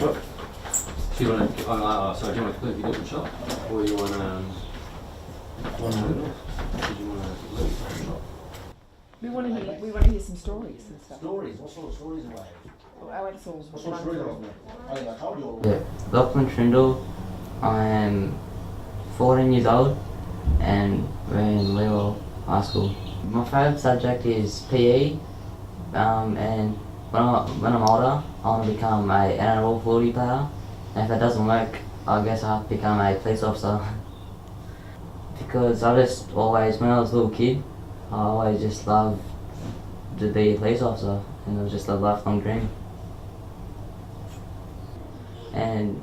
Do you want to? Sorry, do you want to clip your little shot, or you want to? Did you want to leave the shot? We want to hear some stories and stuff. Stories? What sort of stories are they? Oh, it's all. What sort of stories are they? I think I told you all. Yeah, Lachlan Trindle. I am 14 years old and we're in Leewell High School. My favourite subject is PE, and when I'm older I want to become a NRL footy player, and if that doesn't work I guess I have to become a police officer. Because I just always, when I was a little kid, I always just loved to be a police officer, and it was just a lifelong dream. And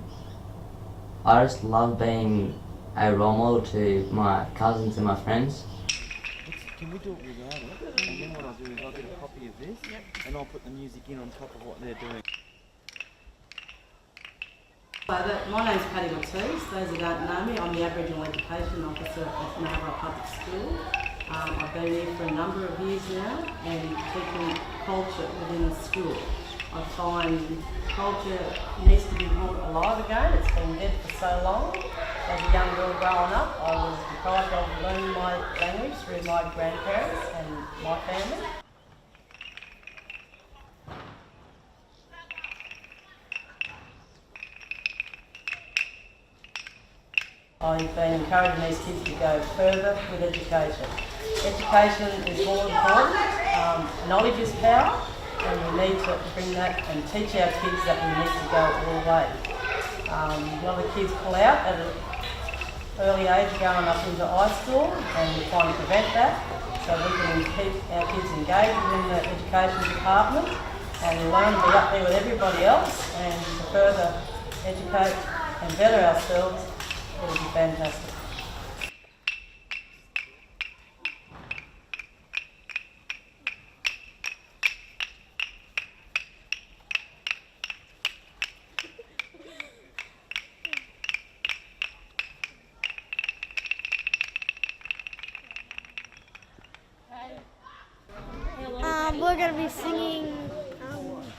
I just love being a role model to my cousins and my friends. Can we do it without it? And then what I'll do is I'll get a copy of this, and I'll put the music in on top of what they're doing. My name's Paddy Ortiz. Those who don't know me, I'm the Aboriginal Education Officer at Narrabri Public School. I've been here for a number of years now and keeping culture within the school. I find culture needs to be brought alive again. It's been dead for so long. As a young girl growing up, I was deprived of learning my language through my grandparents and my family. I've been encouraging these kids to go further with education. Education is more important. Knowledge is power, and we need to bring that and teach our kids that we need to go all the way. A lot of the kids pull out at an early age going up into high school, and we're trying to prevent that so we can keep our kids engaged within the education department and learn to be up there with everybody else, and to further educate and better ourselves. It would be fantastic. We're going to be singing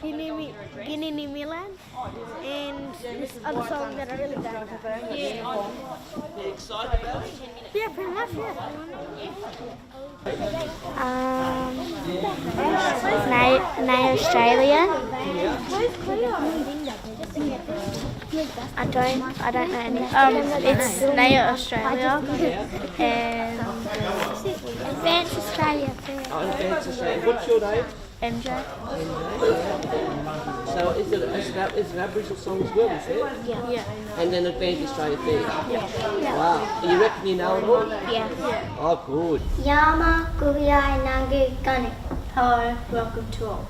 Guinea Milan and this other song that I really don't know. Yeah. You excited about it? Yeah, pretty much, yeah. Nay Australia. I don't know anything. It's Nay Australia and Advanced Australia. Advanced Australia. What's your name? MJ. So is it an Aboriginal song as well, is it? Yeah. And then Advanced Australia Theatre? Yeah. Wow. You reckon you know it all? Yeah. Oh, good. Yama Guvia Nangu Gani. Hello, welcome to all.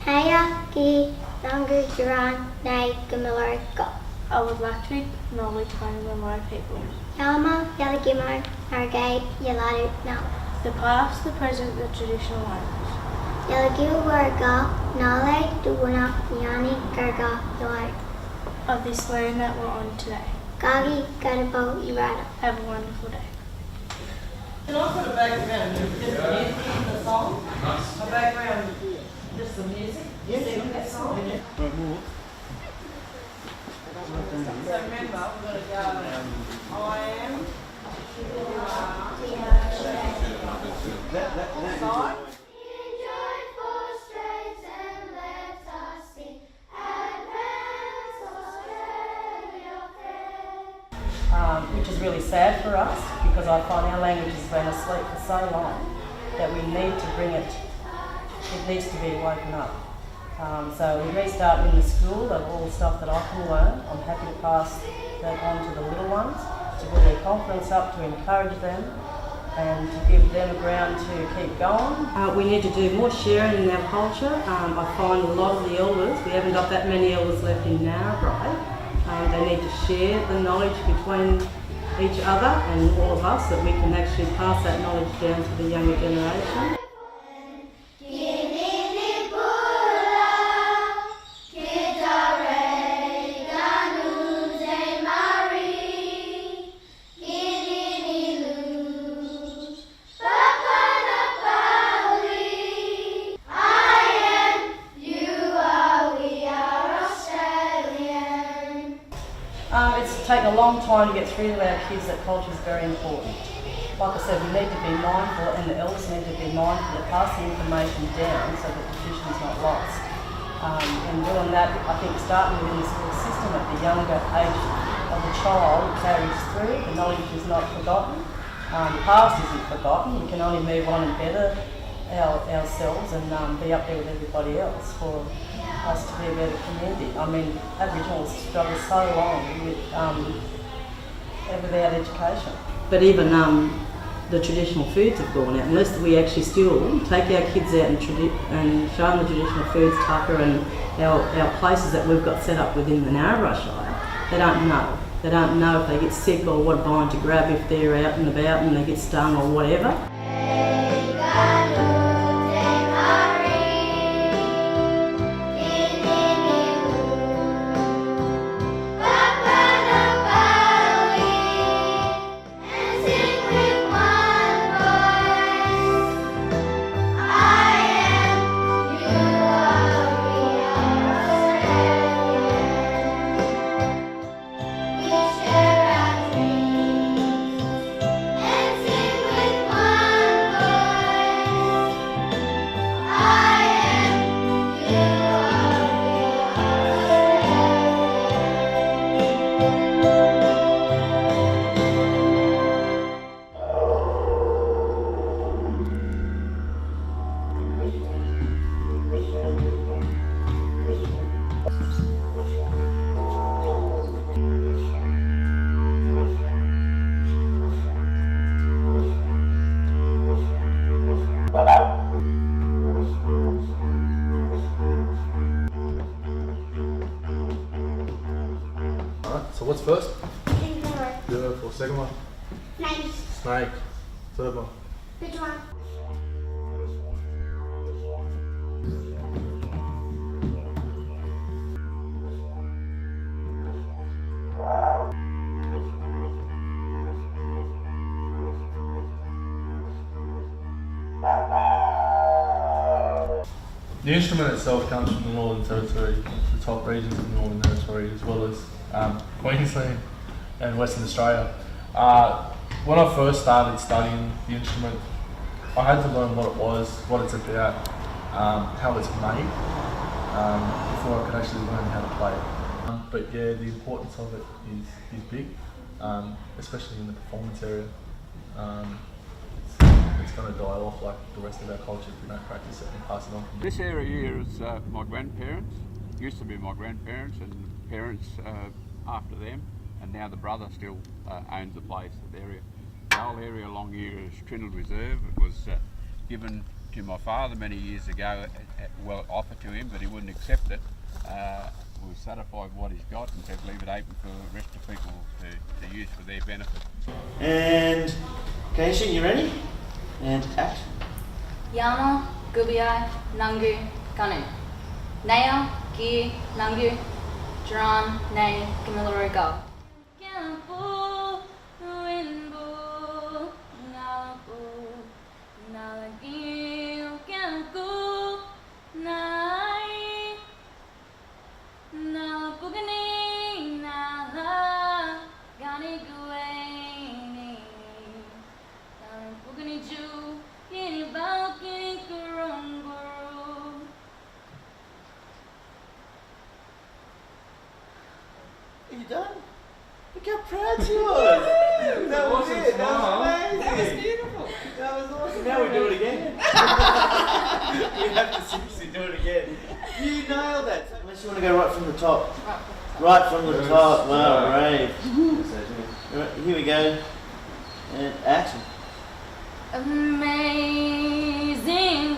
Heya Gi Nangu Duran Nay Kamilaroi Go. I would like to acknowledge my Kamilaroi people. Yama Yaligimo Nargai Yaladu Nam. The past, the present, the traditional language. Yalagiu Warga Nale Duwana Yani Garga Yalai. Of this land that we're on today. Gagi Gadabo Irada. Have a wonderful day. Can I put a background, just the music in the song? A background, just the music? Singing that song? So remember, we're going to go, I am, you are, side. Which is really sad for us, because I find our language has been asleep for so long that we need to bring it needs to be woken up. So we restart in the school of all the stuff that I can learn. I'm happy to pass that on to the little ones, to build their confidence up, to encourage them and to give them a ground to keep going. We need to do more sharing in our culture. I find a lot of the elders, we haven't got that many elders left in Narrabri. They need to share the knowledge between each other and all of us, that we can actually pass that knowledge down to the younger generation. You are, we are Australian. It's taken a long time to get through to our kids that culture is very important. Like I said, we need to be mindful, and the elders need to be mindful to pass the information down so that the tradition is not lost. And doing that, I think starting within the school system at the younger age of the child carries through. The knowledge is not forgotten. The past isn't forgotten. We can only move on and better ourselves and be up there with everybody else for us to be a better community. I mean, Aboriginals struggle so long without education. But even the traditional foods have gone out. Unless we actually still take our kids out and show them the traditional foods, tucker and our places that we've got set up within the Narrabri Shire, they don't know. They don't know if they get sick or what vine to grab if they're out and about and they get stung or whatever. So what's first? Kangaroo. Beautiful. Second one? Snake. Snake. Third one? Which one? The instrument itself comes from the Northern Territory, the top regions of the Northern Territory, as well as Queensland and Western Australia. When I first started studying the instrument, I had to learn what it was, what it's about, how it's made, before I could actually learn how to play it. But yeah, the importance of it is big, especially in the performance area. It's going to die off like the rest of our culture if we don't practice it and pass it on. This area here is my grandparents, used to be my grandparents and parents after them, and now the brother still owns the place, the area. The whole area along here is Trindle Reserve. It was given to my father many years ago, well offered to him, but he wouldn't accept it. We were satisfied with what he's got and said leave it open for the rest of people to use for their benefit. And Keisha, you ready? And act. Yana, Gubiai, Nangu, Kanu. Naya, Gi, Nangu, Duran, Nay, Kamilaroi Go. Are you done? Look how proud she was. That was it. That was amazing. That was beautiful. That was awesome. Now we do it again. We have to seriously do it again. You nailed that. Unless you want to go right from the top. Right from the top. Wow, brave. Right, here we go. And action. Amazing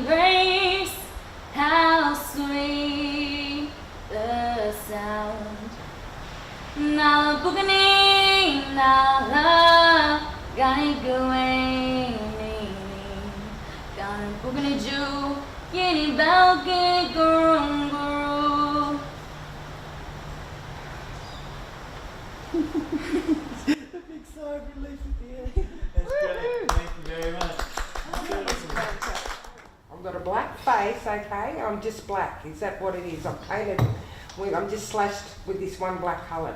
grace, how sweet the sound. Na bugani na la gani gueni gani bugani ju yeni balki gurunguru. The big sigh of relief at the end. That's great. Thank you very much. I've got a black face, okay? I'm just black. Is that what it is? I'm painted. I'm just slashed with this one black colour.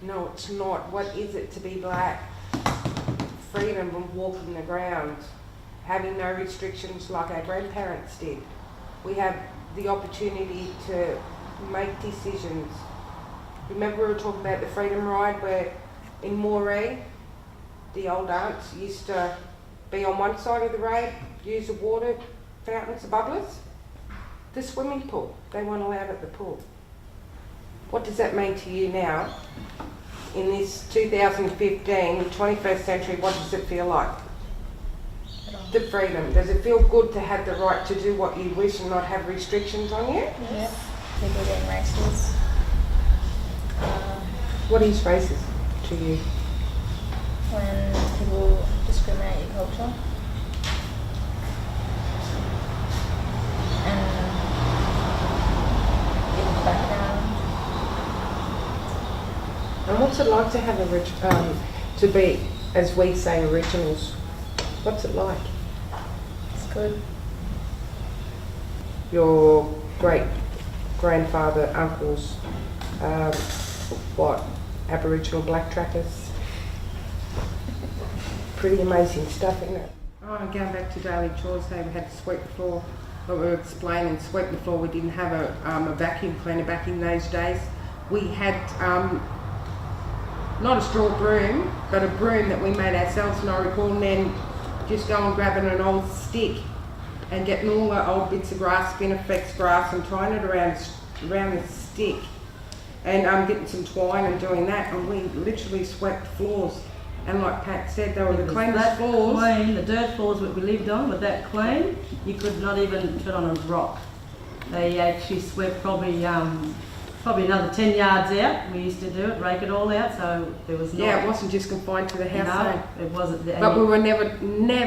No, it's not. What is it to be black? Freedom of walking the ground, having no restrictions like our grandparents did. We have the opportunity to make decisions. Remember we were talking about the freedom ride where in Moree, the old aunts used to be on one side of the road, use the water fountains, the bubblers. The swimming pool, they weren't allowed at the pool. What does that mean to you now? In this 2015, 21st century, what does it feel like? The freedom. Does it feel good to have the right to do what you wish and not have restrictions on you? Yeah. People being racist. What is racist to you? When people discriminate your culture. And give background. And what's it like to have to be, as we say, originals? What's it like? It's good. Your great grandfather, uncles, Aboriginal black trackers. Pretty amazing stuff, isn't it? Oh, going back to daily chores, we had to sweep the floor. But we were explaining, sweep the floor. We didn't have a vacuum cleaner back in those days. We had not a straw broom, but a broom that we made ourselves, and I recall, and then just going grabbing an old stick and getting all the old bits of grass, spinifex grass, and tying it around the stick, and getting some twine and doing that, and we literally swept floors. And like Pat said, they were the cleanest floors. Clean, the dirt floors that we lived on were that clean, you could not even tread on a rock. They actually swept probably another 10 yards out. We used to do it, rake it all out, so there was not... Yeah, it wasn't just confined to the house. No, it wasn't. But we were never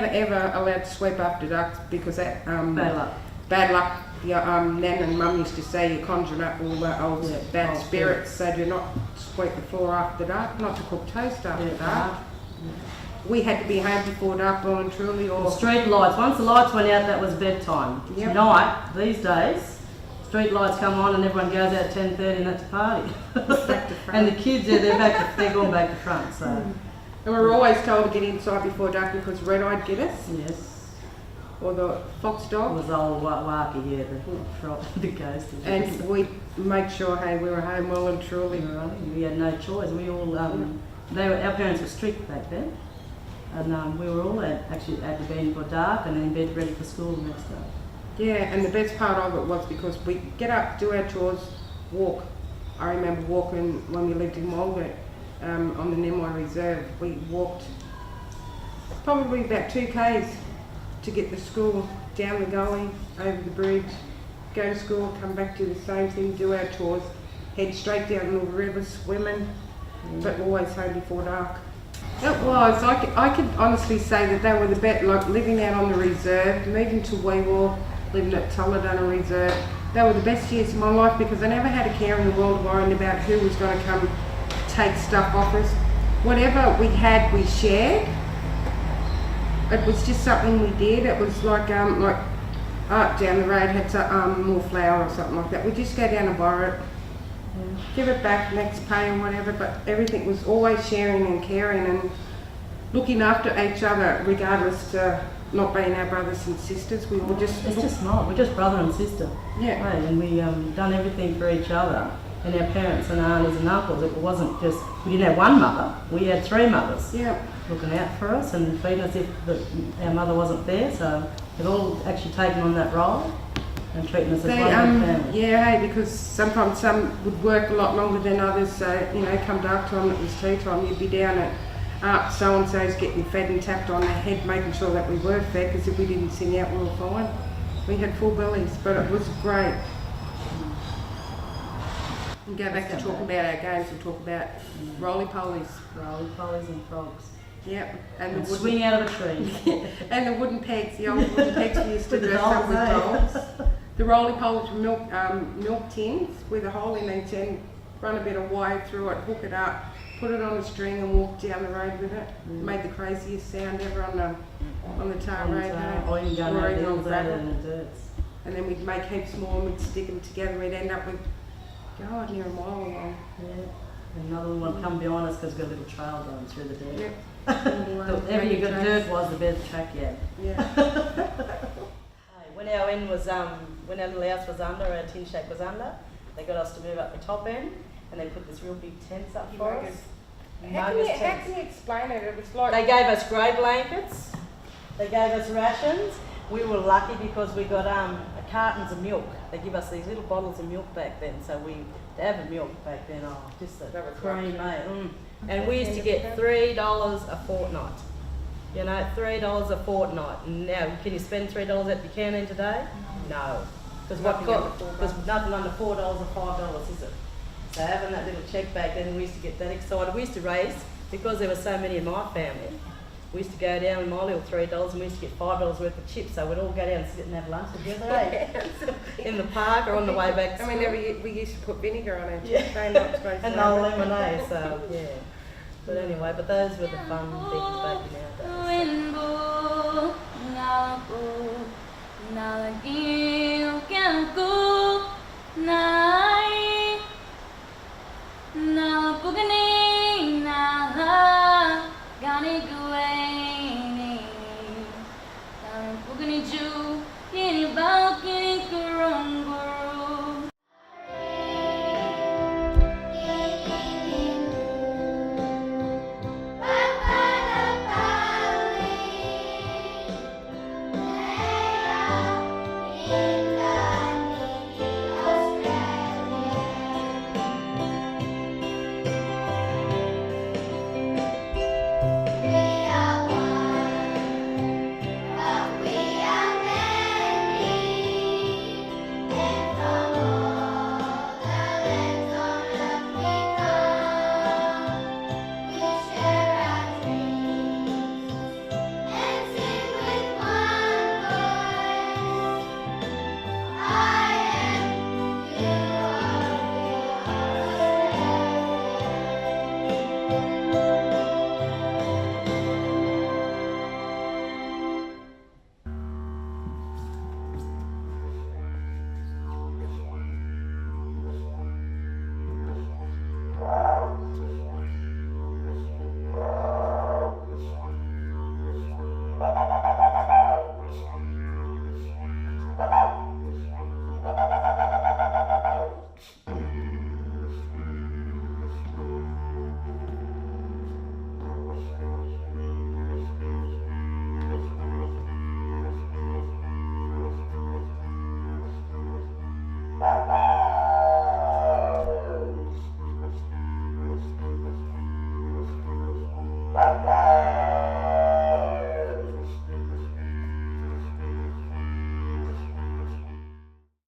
ever allowed to sweep after dark because that... bad luck. Bad luck. Nan and Mum used to say you conjured up all the old bad spirits, so do not sweep the floor after dark, not to cook toast after dark. We had to be home before dark, well and truly, or... The street lights, once the lights went out, that was bedtime. Yep. Tonight, these days, street lights come on and everyone goes out at 10:30 and that's a party. Back to front. And the kids, they're going back to front, so... And we were always told to get inside before dark because red-eyed get us. Yes. Or the fox It dog. was old Warky, the ghost. And we made sure, hey, we were home well and truly. We had no choice. We all, our parents were strict back then. And we were all actually had to be in for dark and then in bed ready for school the next day. Yeah, and the best part of it was because we get up, do our chores, walk. I remember walking when we lived in Walgett on the Nimwai Reserve. We walked probably about 2 k's to get to school, down the gully, over the bridge, go to school, come back, do the same thing, do our chores, head straight down the river, swimming, but always home before dark. It was. I could honestly say that they were the best, like living out on the reserve, moving to Weewar, living at Tulladunna Reserve. They were the best years of my life because I never had a care in the world worrying about who was going to come take stuff off us. Whatever we had, we shared. It was just something we did. It was like down the road had some, more flour or something like that. We just go down and borrow it, give it back next pay or whatever. But everything was always sharing and caring and looking after each other, regardless to not being our brothers and sisters. We were just It's just not. We're just brother and sister. Yeah. Right? And we done everything for each other. And our parents and aunties and uncles. It wasn't just we didn't have one mother. We had 3 mothers. Yeah. Looking out for us and feeding us if our mother wasn't there. So they've all actually taken on that role and treating us as one family. Yeah, hey, because sometimes some would work a lot longer than others. So come dark time, it was tea time. You'd be down at so and so's getting fed and tapped on the head, making sure that we were fed. Because if we didn't sing out, we were fine. We had full bellies, but it was great. And go back to talk about our games. We'll talk about roly-polies. Roly-polies and frogs. Yep, and swing out of a tree. And the wooden pegs, the old wooden pegs we used to With the dress up with dolls, dolls. The roly-polies were milk tins with a hole in each end, run a bit of wire through it, hook it up, put it on a string and walk down the road with it. Made the craziest sound ever on the tar road. Or you can go Or out even on there gravel. in the dirt. And then we'd make heaps more and we'd stick them together. We'd end up with, God, near a mile long. Yeah. And another one come behind us because we've got a little trail going through the dirt. Yep. The heavier you got dirt was, the better the track you had. Yeah. When our end was, when our little house was under, our tin shack was under, they got us to move up the top end, and they put this real big tents up for us. How can you explain it? It was like They gave us grey blankets. They gave us rations. We were lucky because we got cartons of milk. They give us these little bottles of milk back then, so to have a milk back then, just the cream, mate. And we used to get $3 a fortnight. You know, $3 a fortnight. Now, can you spend $3 at Buchanan today? No. Because nothing under $4 or $5, is it? So having that little check back then, we used to get that excited. We used to race, because there were so many in my family, we used to go down with my little $3 and we used to get $5 worth of chips. So we'd all go down and sit and have lunch together, in the park or on the way back to school. I mean, we used to put vinegar on it. Yeah. And no lemonade, so yeah. But anyway, those were the fun things back in there.